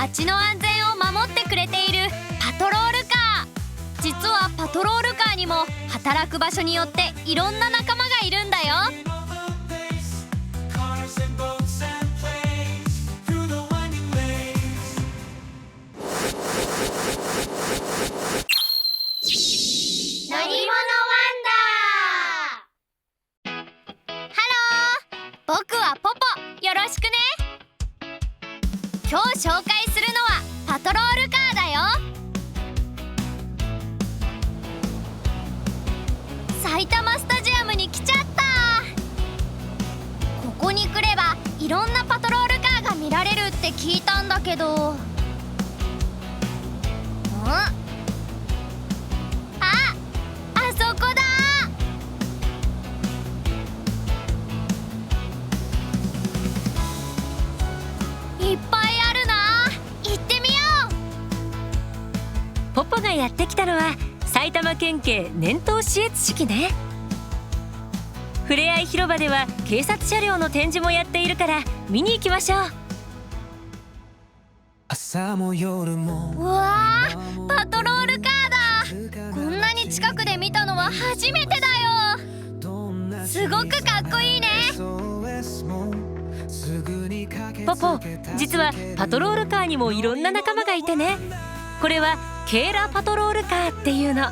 街の安全を守ってくれているパトロールカー。実はパトロールカーにも働く場所によっていろんな仲間がいるんだよ。乗り物ワンダー。ハロー、僕はポポ、よろしくね。今日紹介するのはパトロールカーだよ。埼玉スタジアムに来ちゃった。ここに来ればいろんなパトロールカーが見られるって聞いたんだけど。あそこだ。いっぱいあるな。行ってみよポポがやってきたのは埼玉県警年頭視閲式ね。ふれあい広場では警察車両の展示もやっているから見に行きましょう。朝も夜も。うわー、パトロールカーだ。こんなに近くで見たのは初めてだよ。すごくかっこいいね。ポポ、実はパトロールカーにもいろんな仲間がいてね。これはケーラパトロールカーっていうの。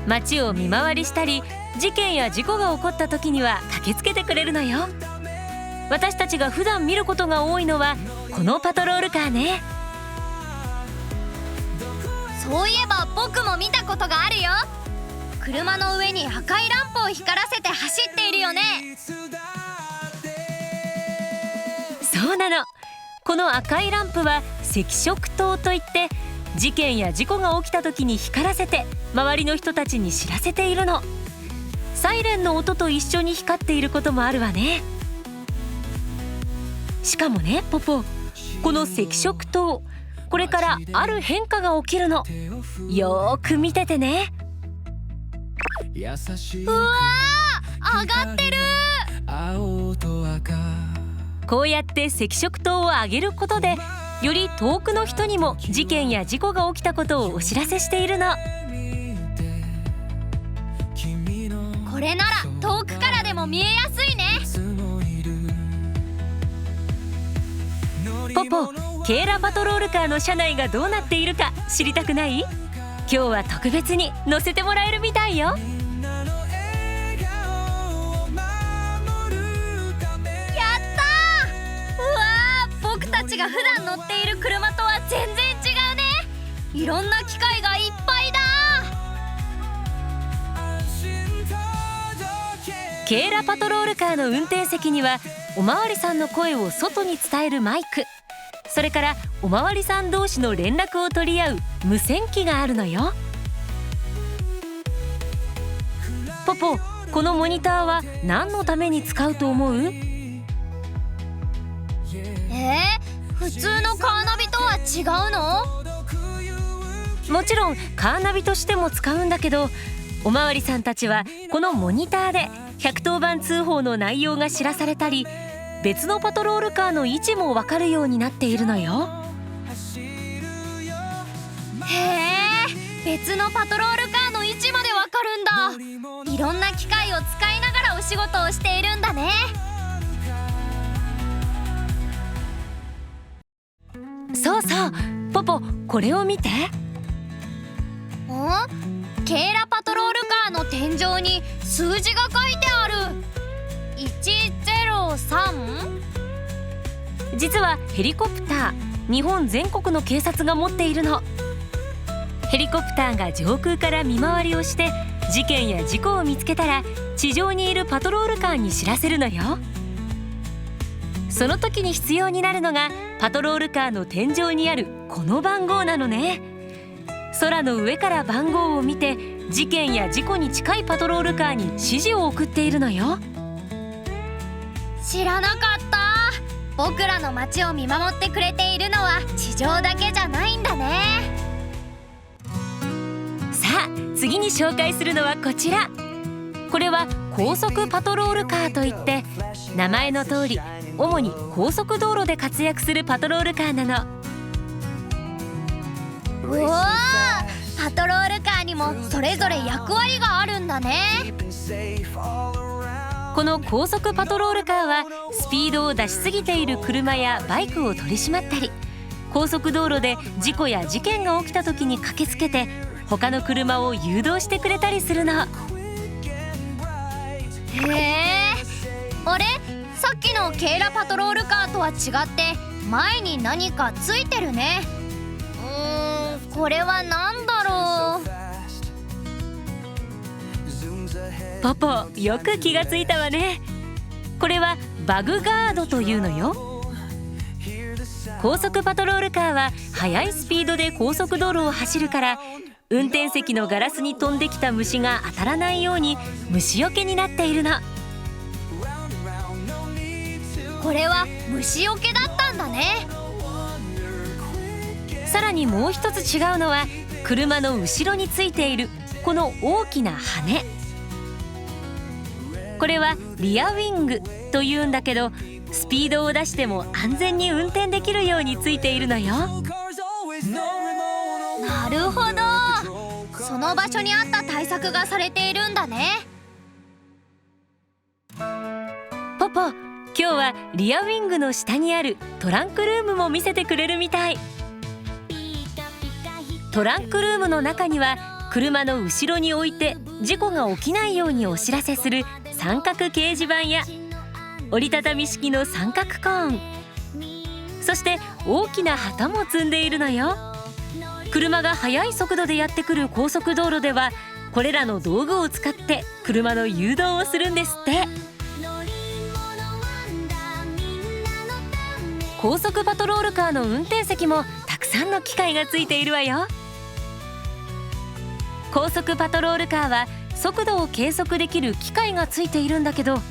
街を見回りしたり事件や事故が起こった時には駆けつけてくれるのよ。私たちが普段見ることが多いのはこのパトロールカーね。そういえば僕も見たことがあるよ。車の上に赤いランプを光らせて走っているよね。そうなの。この赤いランプは赤色灯といって、事件や事故が起きた時に光らせて周りの人たちに知らせているの。サイレンの音と一緒に光っていることもあるわね。しかもね、ポポ、この赤色灯、これからある変化が起きるの。よーく見ててね。うわー、上がってる。こうやって赤色灯を上げることで、より遠くの人にも事件や事故が起きたことをお知らせしているの。これなら遠くからでも見えやすいね。ポポ、ケーラパトロールカーの車内がどうなっているか知りたくない？今日は特別に乗せてもらえるみたいよ。僕たちが普段乗っている車とは全然違うね。いろんな機械がいっぱいだ。ケーラパトロールカーの運転席にはおまわりさんの声を外に伝えるマイク、それからおまわりさん同士の連絡を取り合う無線機があるのよ。ポポ、このモニターは何のために使うと思う？普通のカーナビとは違うの？もちろんカーナビとしても使うんだけど、おまわりさんたちはこのモニターで110番通報の内容が知らされたり、別のパトロールカーの位置も分かるようになっているのよ。へえ、別のパトロールカーの位置まで分かるんだ。いろんな機械を使いながらお仕事をしているんだね。そうそう、ポポ、これを見て。ケーラパトロールカーの天井に数字が書いてある。103？実はヘリコプター、日本全国の警察が持っているの。ヘリコプターが上空から見回りをして事件や事故を見つけたら地上にいるパトロールカーに知らせるのよ。その時に必要になるのがパトロールカーの天井にあるこの番号なのね。空の上から番号を見て事件や事故に近いパトロールカーに指示を送っているのよ。知らなかった。僕らの街を見守ってくれているのは地上だけじゃないんだね。さあ、次に紹介するのはこちら。これは高速パトロールカーといって、名前の通り主に高速道路で活躍するパトロールカーなの。うわー、パトロールカーにもそれぞれ役割があるんだね。この高速パトロールカーはスピードを出しすぎている車やバイクを取り締まったり、高速道路で事故や事件が起きた時に駆けつけて他の車を誘導してくれたりするの。へえ、あれ、さっきのケイラパトロールカーとは違って前に何かついてるね。これは何だろう。ポポ、よく気がついたわね。これはバグガードというのよ。高速パトロールカーは速いスピードで高速道路を走るから、運転席のガラスに飛んできた虫が当たらないように虫よけになっているの。これは虫よけだったんだね。さらにもう一つ違うのは、車の後ろについているこの大きな羽。これはリアウィングというんだけど、スピードを出しても安全に運転できるようについているのよ。なるほど、その場所に合った対策がされているんだね。ポポ、今日はリアウィングの下にあるトランクルームも見せてくれるみたい。トランクルームの中には車の後ろに置いて事故が起きないようにお知らせする三角掲示板や折りたたみ式の三角コーン、そして大きな旗も積んでいるのよ。車が速い速度でやってくる高速道路ではこれらの道具を使って車の誘導をするんですって。高速パトロールカーの運転席もたくさんの機械がついているわよ。高速パトロールカーは速度を計測できる機械がついているんだけど、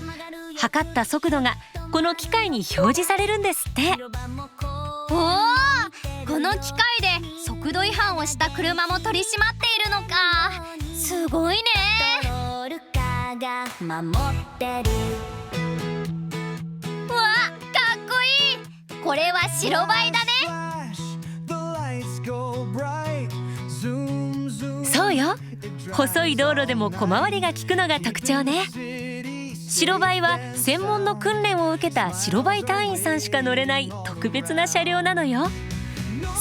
測った速度がこの機械に表示されるんですって。おお、この機械で速度違反をした車も取り締まっているのか。すごいね。うわ、かっこいい。これは白バイだね。そうよ、細い道路でも小回りが利くのが特徴ね。白バイは専門の訓練を受けた白バイ隊員さんしか乗れない特別な車両なのよ。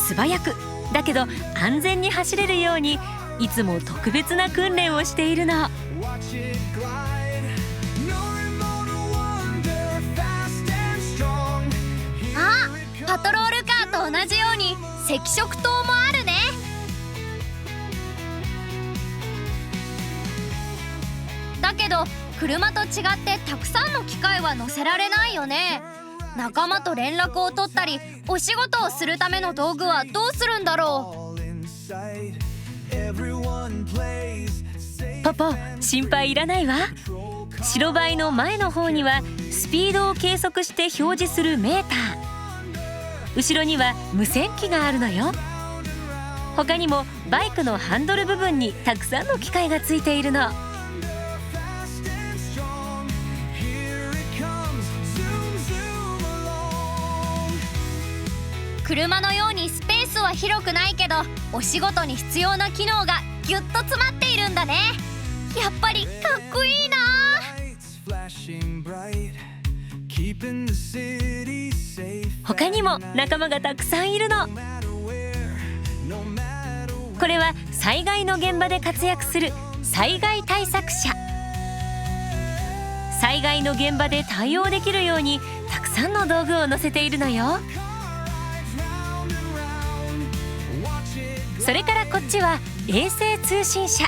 素早くだけど安全に走れるようにいつも特別な訓練をしているの。パトロールカーと同じように赤色灯もあるね。だけど車と違ってたくさんの機械は乗せられないよね。仲間と連絡を取ったりお仕事をするための道具はどうするんだろう。ポポ、心配いらないわ。白バイの前の方にはスピードを計測して表示するメーター、後ろには無線機があるのよ。他にもバイクのハンドル部分にたくさんの機械がついているの。車のようにスペースは広くないけど、お仕事に必要な機能がギュッと詰まっているんだね。やっぱりかっこいいな。他にも仲間がたくさんいるの。これは災害の現場で活躍する災害対策車。災害の現場で対応できるようにたくさんの道具を載せているのよ。それからこっちは衛星通信車。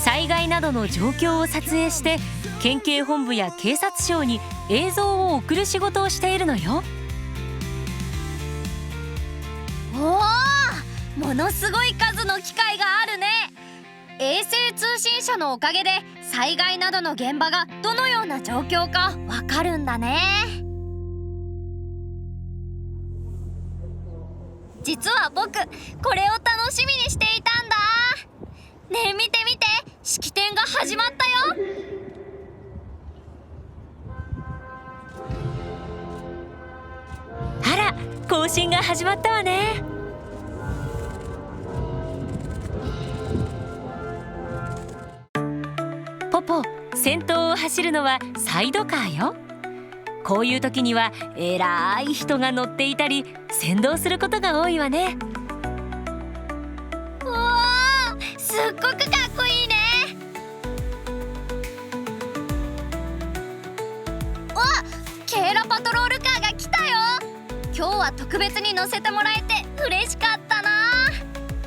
災害などの状況を撮影して県警本部や警察庁に映像を送る仕事をしているのよ。おお、ものすごい数の機械があるね。衛星通信車のおかげで災害などの現場がどのような状況かわかるんだね。実は僕これを楽しみにしていたんだ。ねえ見て見て、式典が始まったよ。行進が始まったわね。ポポ、先頭を走るのはサイドカーよ。こういう時には偉い人が乗っていたり先導することが多いわね。うわー、すっごくかっこいいね。あ、ケーラパトロールカーが来たよ。今日は特別に乗せてもらえて嬉しかったな。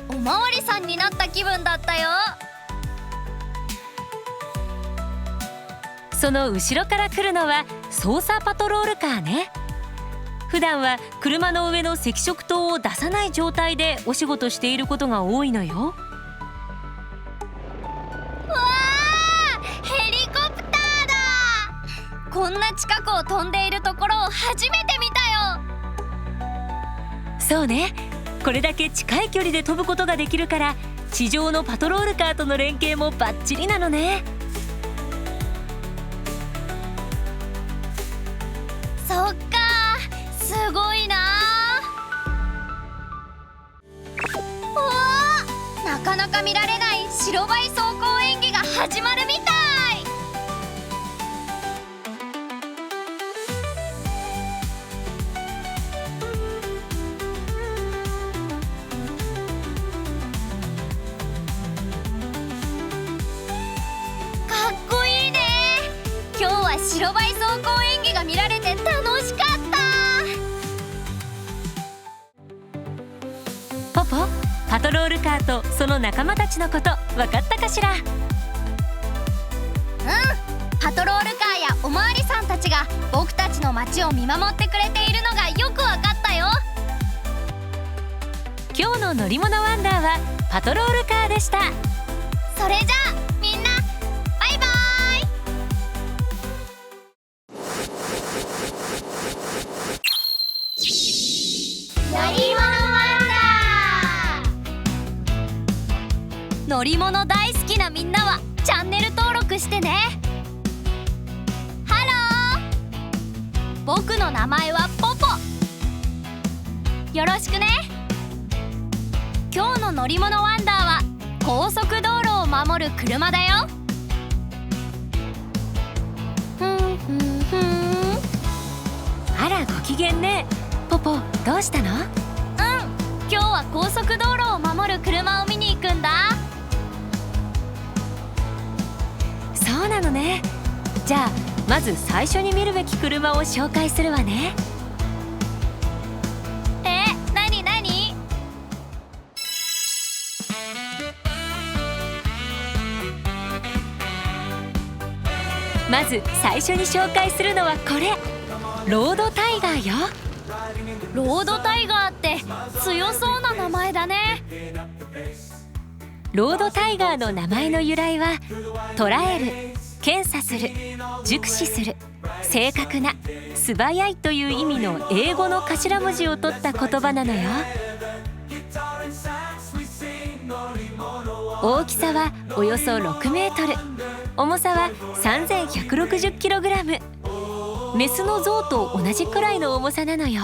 おまわりさんになった気分だったよ。その後ろから来るのは捜査パトロールカーね。普段は車の上の赤色灯を出さない状態でお仕事していることが多いのよ。うわー、ヘリコプターだ。こんな近くを飛んでいるところを初めて見たよ。そうね、これだけ近い距離で飛ぶことができるから地上のパトロールカーとの連携もバッチリなのね。そっか、すごいな。おー、なかなか見られない白バイ走行演技が始まるみたい。かっこいいね。今日は白バイ走行演技が見られて楽しかった。ポポ、パトロールカーとその仲間たちのこと分かったかしら？パトロールカーやおまわりさんたちが僕たちの街を見守ってくれているのがよく分かったよ。今日の乗り物ワンダーはパトロールカーでした。それじゃあみんなバイバイ。乗り物ワンダー。乗り物大好きなみんなはチャンネル登録してね。ハロー、僕の名前はポポ。よろしくね。今日の乗り物ワンダーは高速道路を守る車だよ。ふんふんふん。あら、ご機嫌ね。ポポ、どうしたの？今日は高速道路を守る車を見に行くんだ。そうなのね。じゃあまず最初に見るべき車を紹介するわね。なになに？まず最初に紹介するのはこれ、ロードタイガーよ。ロードタイガーって強そうな名前だね。ロードタイガーの名前の由来は捉える、検査する、熟視する、正確な、素早いという意味の英語の頭文字を取った言葉なのよ。大きさはおよそ6メートル、重さは3160キログラム。メスのゾウと同じくらいの重さなのよ。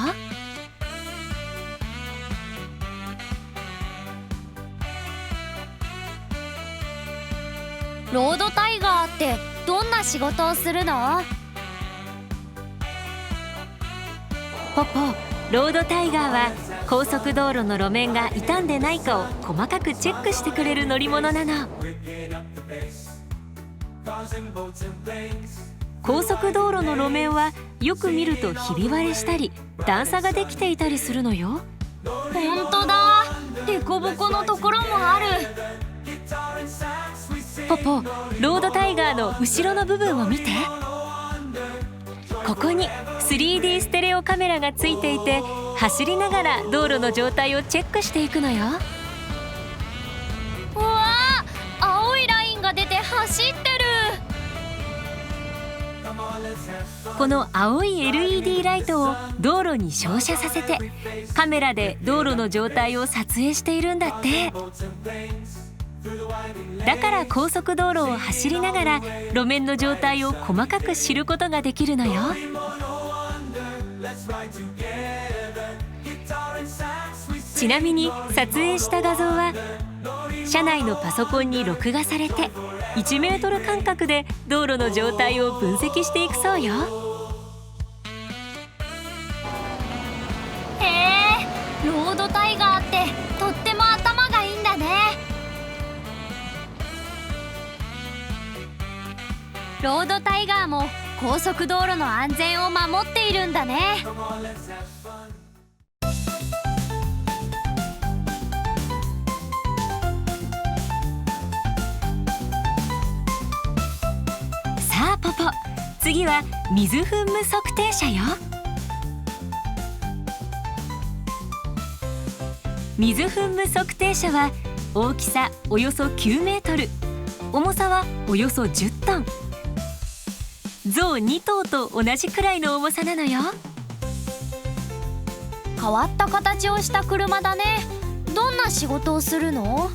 ロードタイガーってどんな仕事をするの？ポポ、ロードタイガーは高速道路の路面が傷んでないかを細かくチェックしてくれる乗り物なの。高速道路の路面はよく見るとひび割れしたり段差ができていたりするのよ。ほんとだ、デコボコのところもある。ポポ、ロードタイガーの後ろの部分を見て。ここに 3D ステレオカメラがついていて、走りながら道路の状態をチェックしていくのよ。うわー、青いラインが出て走ってる。この青い LED ライトを道路に照射させてカメラで道路の状態を撮影しているんだって。だから高速道路を走りながら路面の状態を細かく知ることができるのよ。ちなみに撮影した画像は車内のパソコンに録画されて1メートル間隔で道路の状態を分析していくそうよ。へえ、ロードタイガーってとっても頭がいいんだね。ロードタイガーも高速道路の安全を守っているんだね。さあポポ、次は水噴霧測定車よ。水噴霧測定車は大きさおよそ9メートル、重さはおよそ10トン。象2頭と同じくらいの重さなのよ。変わった形をした車だね。どんな仕事をするの？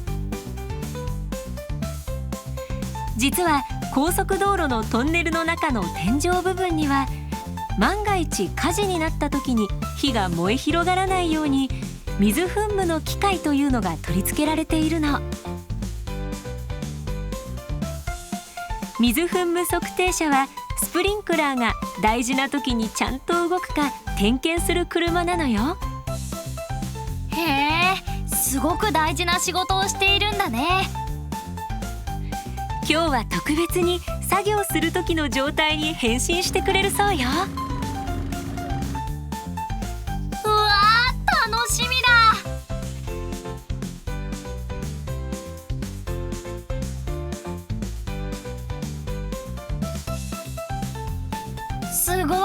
実は高速道路のトンネルの中の天井部分には、万が一火事になった時に火が燃え広がらないように水噴霧の機械というのが取り付けられているの。水噴霧測定車はスプリンクラーが大事な時にちゃんと動くか点検する車なのよ。へえ、すごく大事な仕事をしているんだね。今日は特別に作業する時の状態に変身してくれるそうよ。うわー、楽しみだ。すごい、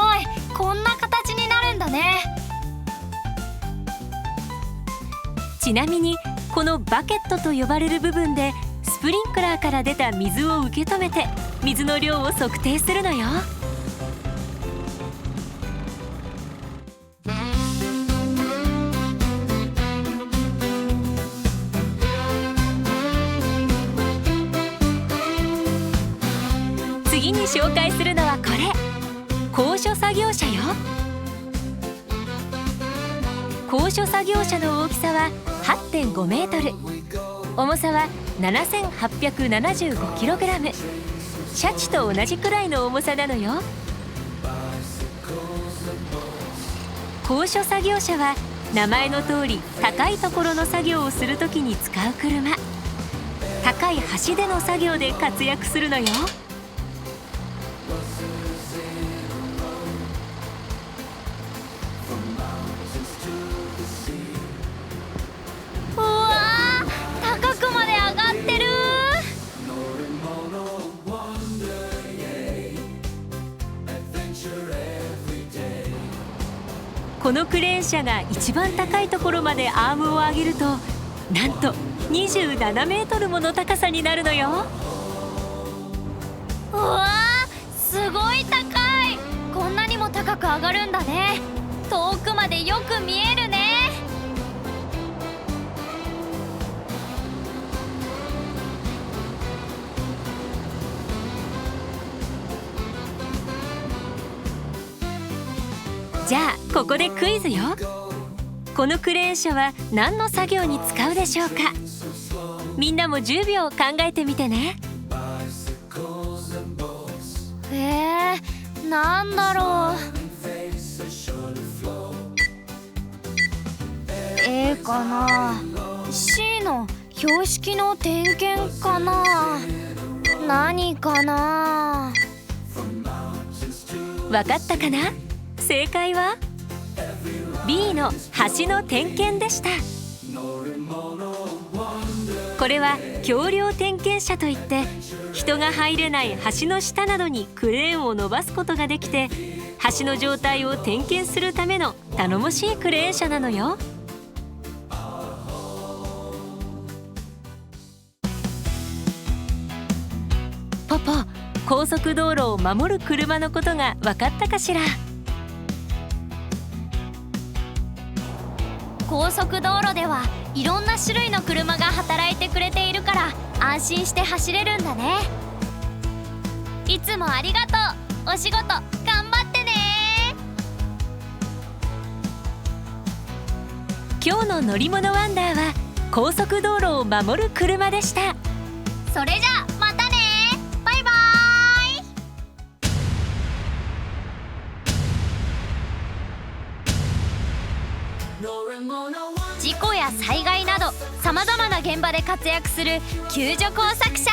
こんな形になるんだね。ちなみにこのバケットと呼ばれる部分でスプリンクラーから出た水を受け止めて水の量を測定するのよ。次に紹介するのはこれ、高所作業車よ。高所作業車の大きさは 8.5 メートル、重さは 7875キログラム。シャチと同じくらいの重さなのよ。高所作業車は名前の通り高いところの作業をするときに使う車。高い橋での作業で活躍するのよ。うわー、高くまで上がってる。このクレーン車が一番高いところまでアームを上げると、なんと27メートルもの高さになるのよ。うわー、すごい高い。こんなにも高く上がるんだね。遠くまでよく見えるね。じゃあここでクイズよ。このクレーン車は何の作業に使うでしょうか。みんなも10秒考えてみてね。なんだろう。A かな。 C の標識の点検かな。何かな。わかったかな。正解は B の橋の点検でした。これは橋梁点検車といって、人が入れない橋の下などにクレーンを伸ばすことができて、橋の状態を点検するための頼もしいクレーン車なのよ。ポポ、高速道路を守る車のことが分かったかしら。高速道路ではいろんな種類の車が働いてくれているから安心して走れるんだね。いつもありがとう。お仕事頑張ってね。今日の乗り物ワンダーは高速道路を守る車でした。それじゃまたね、バイバイ。事故や災害などさまざまな現場で活躍する救助工作者。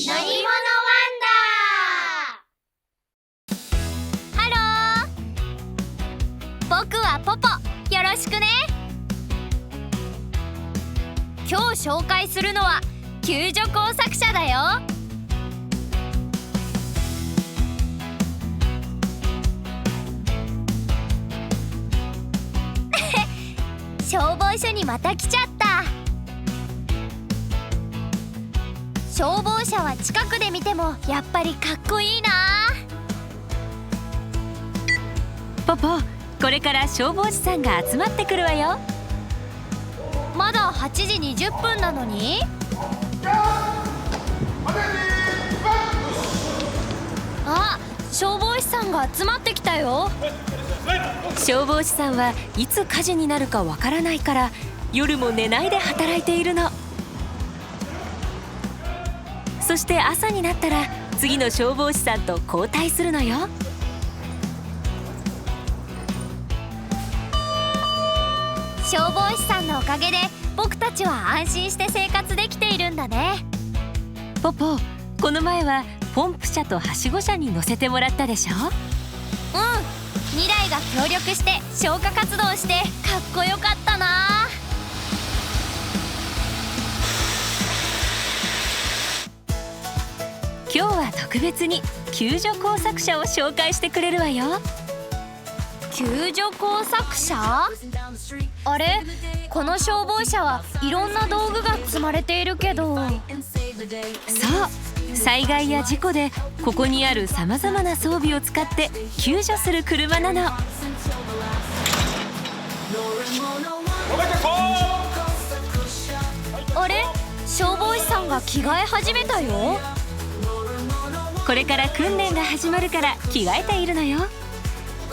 乗り物ワンダー。ハロー、僕はポポ、よろしくね。今日紹介するのは救助工作者だよ。消防署にまた来ちゃった。消防車は近くで見てもやっぱりかっこいいな。ポポ、これから消防士さんが集まってくるわよ。まだ8時20分なのに。あ、消防士さんが集まってきたよ。消防士さんはいつ火事になるかわからないから夜も寝ないで働いているの。そして朝になったら次の消防士さんと交代するのよ。消防士さんのおかげで僕たちは安心して生活できているんだね。ポポ、この前はポンプ車とはしご車に乗せてもらったでしょ。うん、2台が協力して消火活動してかっこよかったな。今日は特別に救助工作者を紹介してくれるわよ。救助工作車？あれ、この消防車はいろんな道具が積まれているけど。そう、災害や事故でここにあるさまざまな装備を使って救助する車なの。あれ、消防士さんが着替え始めたよ。これから訓練が始まるから着替えているのよ。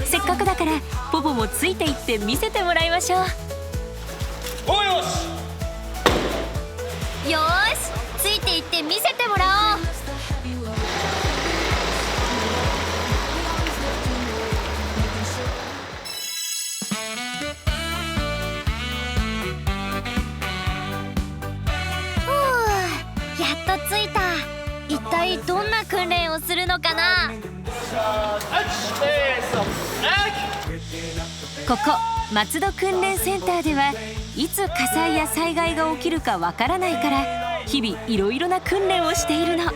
せっかくだからポポもついていって見せてもらいましょう。よーし、ついていって見せてもらおう。やっと着いた。一体どんな訓練をするのかな。ここ松戸訓練センターではいつ火災や災害が起きるかわからないから日々いろいろな訓練をしているの。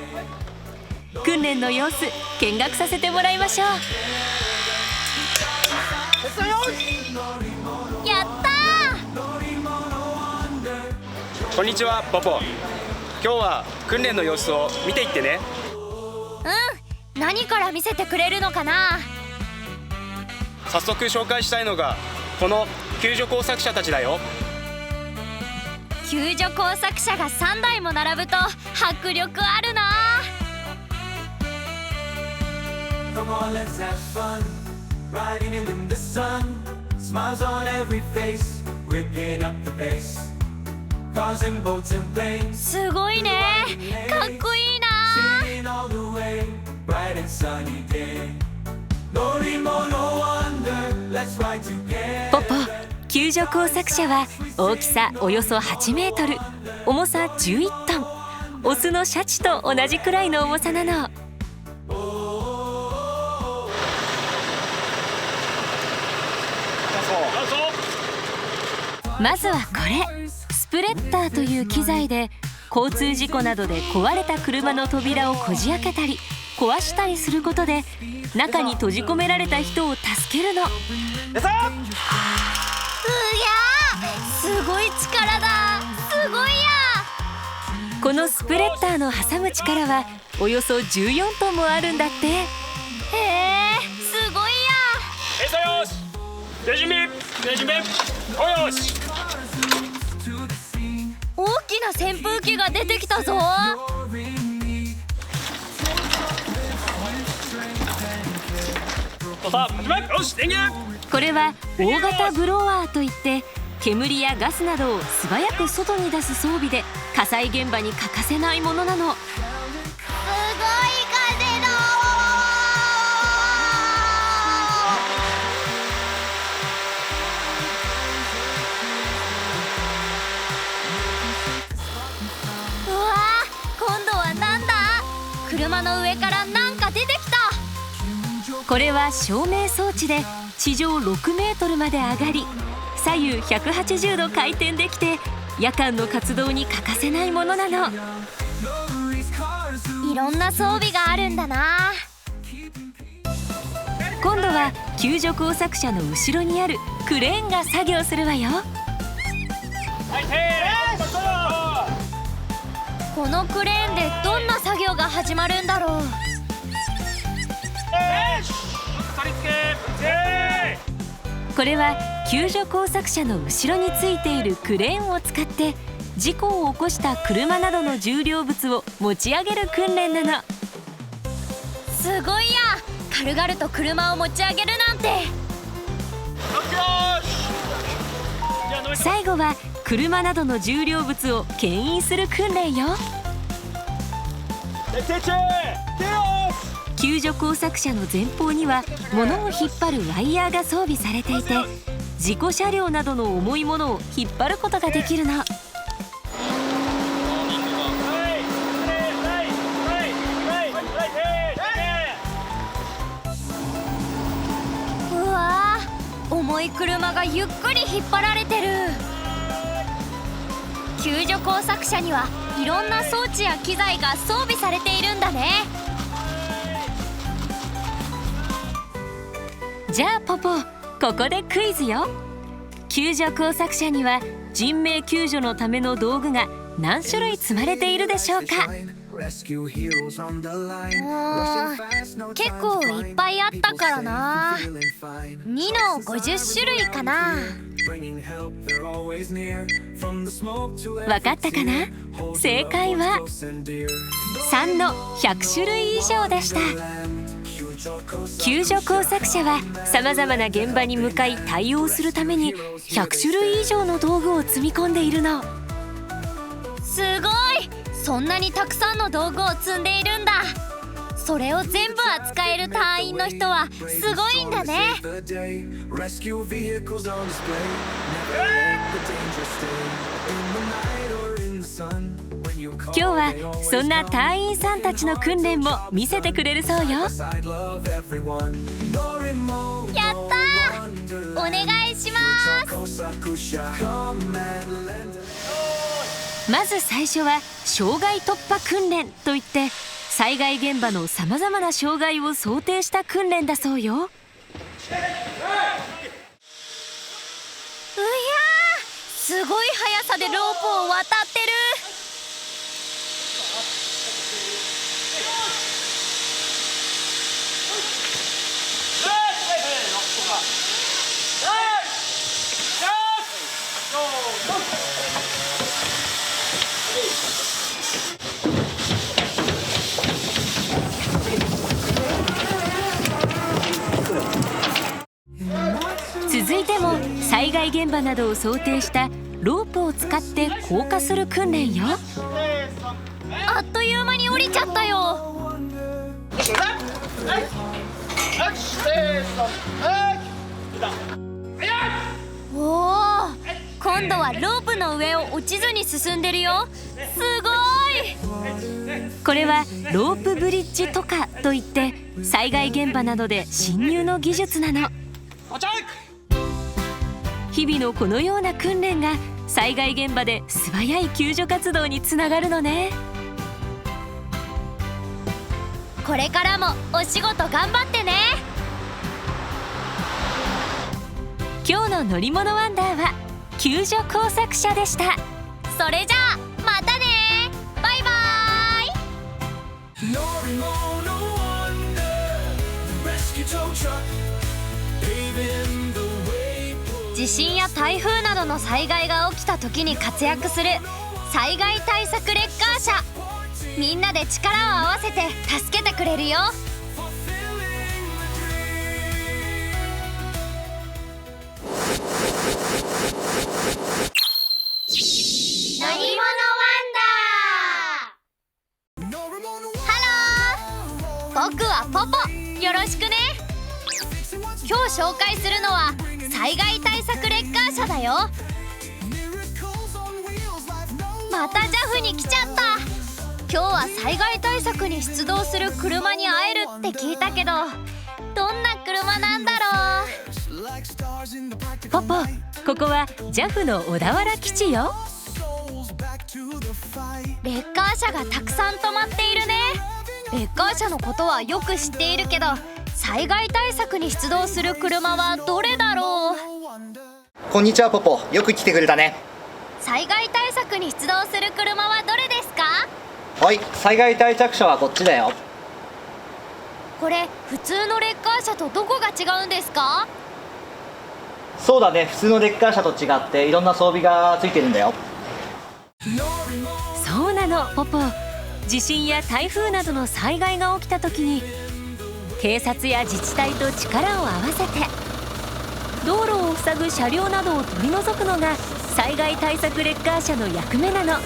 訓練の様子見学させてもらいましょう。やったこんにちは、ポポ。今日は訓練の様子を見ていってね。ー。うん、何から見せてくれるのかな。早速紹介したいのがこの救助工作者たちだよ。救助工作車が3台も並ぶと迫力あるな。Come on, let's have fun. Riding in the sun. Smiles on every face. Whipping up the pace. Cars and boats and planes. すごいね、かっこいいな。 Singing all the way. Bright and sunny day. Norimono wonder. Let's ride together. ポポ、救助工作車は大きさおよそ8メートル、重さ11トン、オスのシャチと同じくらいの重さなの。まずはこれ、スプレッダーという機材で交通事故などで壊れた車の扉をこじ開けたり壊したりすることで中に閉じ込められた人を助けるの。うぎゃー、すごい力だ。すごいや。このスプレッダーの挟む力はおよそ14トンもあるんだって。へえ、すごいや。よし、手準備、手準備。よし。大きな扇風機が出てきたぞ。これは大型ブロワーといって、煙やガスなどを素早く外に出す装備で火災現場に欠かせないものなの。すごい風だ。うわー、今度はなんだ？車の上からなんか出てきた。これは照明装置で地上6メートルまで上がり、左右180度回転できて夜間の活動に欠かせないものなの。いろんな装備があるんだな。今度は救助工作車の後ろにあるクレーンが作業するわよ。このクレーンでどんな作業が始まるんだろう。これは救助工作車の後ろについているクレーンを使って事故を起こした車などの重量物を持ち上げる訓練なの。すごいや、軽々と車を持ち上げるなんて。最後は車などの重量物を牽引する訓練よ。救助工作車の前方には物を引っ張るワイヤーが装備されていて、事故車両などの重いものを引っ張ることができるの。うわー、重い車がゆっくり引っ張られてる。救助工作車にはいろんな装置や機材が装備されているんだね。じゃあポポ、ここでクイズよ。救助工作車には人命救助のための道具が何種類積まれているでしょうか？結構いっぱいあったからな。2の50種類かな。わかったかな？正解は3の100種類以上でした。救助工作車はさまざまな現場に向かい対応するために100種類以上の道具を積み込んでいるの。すごい！そんなにたくさんの道具を積んでいるんだ。それを全部扱える隊員の人はすごいんだね。今日はそんな隊員さんたちの訓練も見せてくれるそうよ。やったー！お願いします。まず最初は障害突破訓練といって、災害現場のさまざまな障害を想定した訓練だそうよ。うやー、すごい速さでロープを渡ってる。続いても災害現場などを想定したロープを使って降下する訓練よ。あっという間に降りちゃったよ。おお、今度はロープの上を落ちずに進んでるよ。すごい！これはロープブリッジとかといって、災害現場などで侵入の技術なの。日々のこのような訓練が災害現場で素早い救助活動につながるのね。これからもお仕事頑張ってね。今日の乗り物ワンダーは救助工作車でした。それじゃあまたね。バイバイ。地震や台風などの災害が起きた時に活躍する災害対策レッカー車。みんなで力を合わせて助けてくれるよ。僕はポポ、よろしくね。今日紹介するのは災害対策レッカー車だよ。また JAF に来ちゃった。今日は災害対策に出動する車に会えるって聞いたけど、どんな車なんだろう。ポポ、ここは JAF の小田原基地よ。レッカー車がたくさん止まっているね。レッカー車のことはよく知っているけど、災害対策に出動する車はどれだろう。こんにちはポポ、よく来てくれたね。災害対策に出動する車はどれですか？はい、災害対策車はこっちだよ。これ普通のレッカー車とどこが違うんですか？そうだね、普通のレッカー車と違っていろんな装備がついてるんだよ。そうなのポポ、地震や台風などの災害が起きた時に警察や自治体と力を合わせて道路を塞ぐ車両などを取り除くのが災害対策レッカー車の役目なの。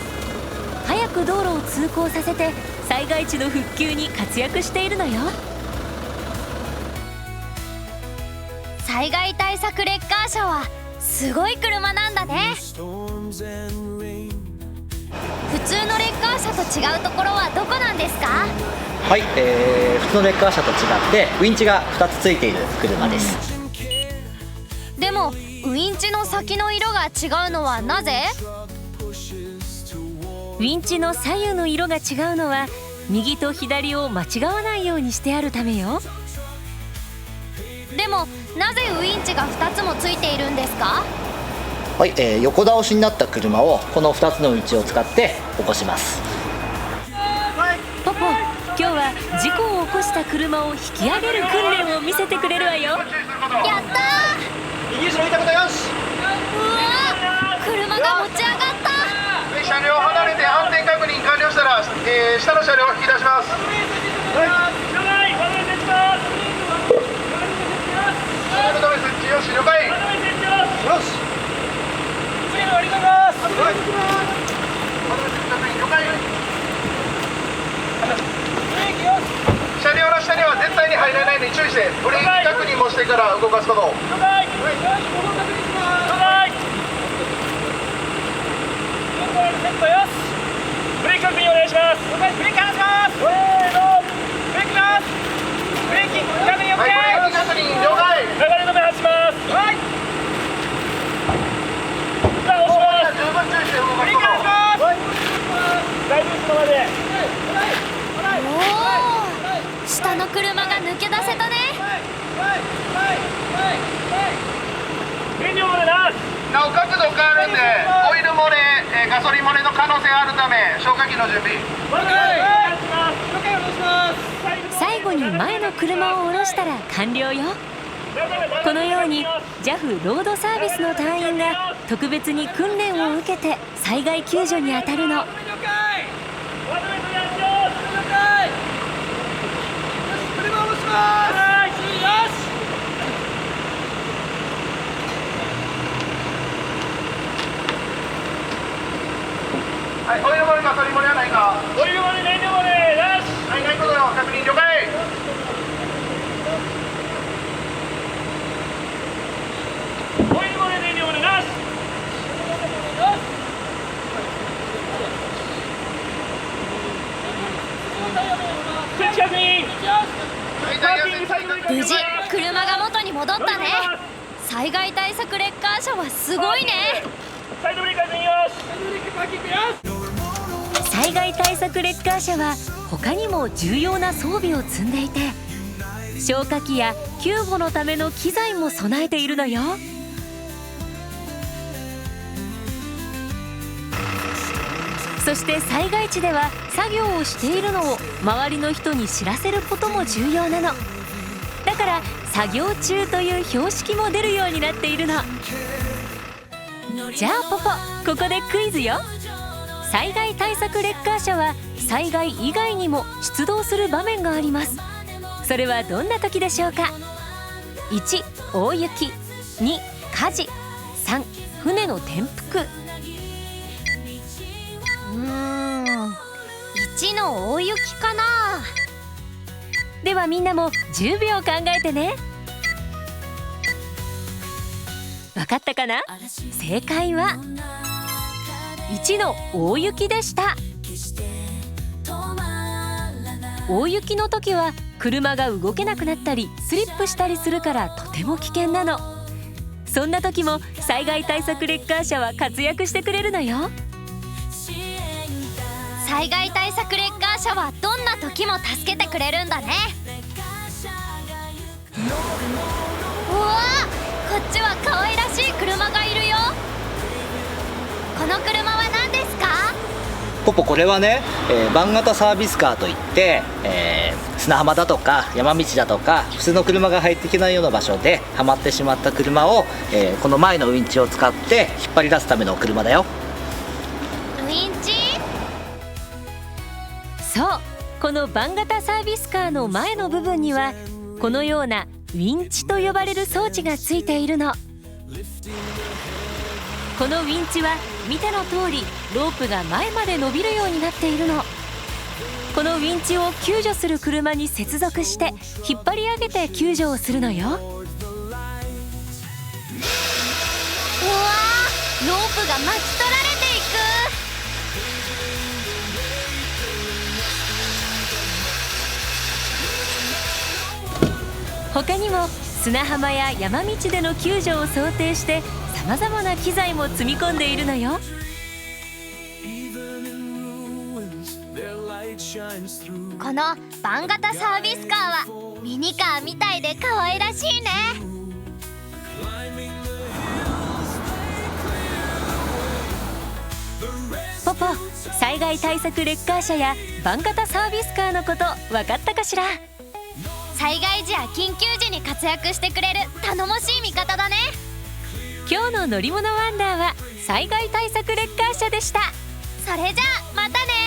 早く道路を通行させて災害地の復旧に活躍しているのよ。災害対策レッカー車はすごい車なんだね。普通のレッカー車と違うところはどこなんですか？はい、普通のレッカー車と違ってウインチが2つついている車です。でもウインチの先の色が違うのはなぜ？ウインチの左右の色が違うのは右と左を間違わないようにしてあるためよ。でもなぜウインチが2つもついているんですか？はい、横倒しになった車をこの2つのウインチを使って起こします。ポポ、今日は事故を起こした車を引き上げる訓練を見せてくれるわよ。やったー！右後ろ見たことよし。うわー、車が持ち上がった。車両離れて安全確認完了したら、下の車両を引き出します。車両止め設置よし、了解。よし。ありがとうございます。はい。了解。車両の下には絶対に入らないので注意して、ブレーキ確認もしてから動かすこと。了解。ブレーキ確認お願いします。ブレーキ離します。ブレーキます。ブレーキ確認 OK。ブレーキ確認了解。流れ止め外します。はい。さあ押します。十分注意して動かすこと。ブレーキ離します。大丈夫そのまで。おー、下の車が抜け出せたね。燃料漏れなし。なお角度変わるんで、オイル漏れ、ガソリン漏れの可能性があるため、消火器の準備。最後に前の車を下ろしたら完了よ。このように JAF ロードサービスの隊員が特別に訓練を受けて災害救助に当たるの。はい、オイル漏れ、ガソリン漏れはないか。オイル漏れ、燃料漏れ、なし。はい、ないことよ、確認了解。オイル漏れ、燃料漏れ、なし。設置確認。無事車が元に戻ったね。災害対策レッカー車はすごいね。サイドブレーキ確認よし。災害対策レッカー車は他にも重要な装備を積んでいて、消火器や救護のための機材も備えているのよ。そして災害地では作業をしているのを周りの人に知らせることも重要なの。だから作業中という標識も出るようになっているの。じゃあポポ、ここでクイズよ。災害対策レッカー車は災害以外にも出動する場面があります。それはどんな時でしょうか？ 1. 大雪、2. 火事、3. 船の転覆。1の大雪かな。ではみんなも10秒考えてね。わかったかな？正解は1の大雪でした。大雪の時は車が動けなくなったりスリップしたりするからとても危険なの。そんな時も災害対策レッカー車は活躍してくれるのよ。災害対策レッカー車はどんな時も助けてくれるんだね。うわー、こっちは可愛らしい車がいるよ。この車は何ですか？ポポ、これはね、バン型サービスカーといって、砂浜だとか山道だとか普通の車が入っていけないような場所ではまってしまった車を、この前のウインチを使って引っ張り出すための車だよ。ウインチ？そう、このバン型サービスカーの前の部分にはこのようなウィンチと呼ばれる装置がついているの。このウィンチは見ての通りロープが前まで伸びるようになっているの。このウィンチを救助する車に接続して引っ張り上げて救助をするのよ。うわー、ロープが巻き取られていく。他にも砂浜や山道での救助を想定してさまざまな機材も積み込んでいるのよ。このバン型サービスカーはミニカーみたいで可愛らしいね。ポポ、災害対策レッカー車やバン型サービスカーのこと分かったかしら？災害時や緊急時に活躍してくれる頼もしい味方だね。今日の乗り物ワンダーは災害対策レッカー車でした。それじゃあまたね。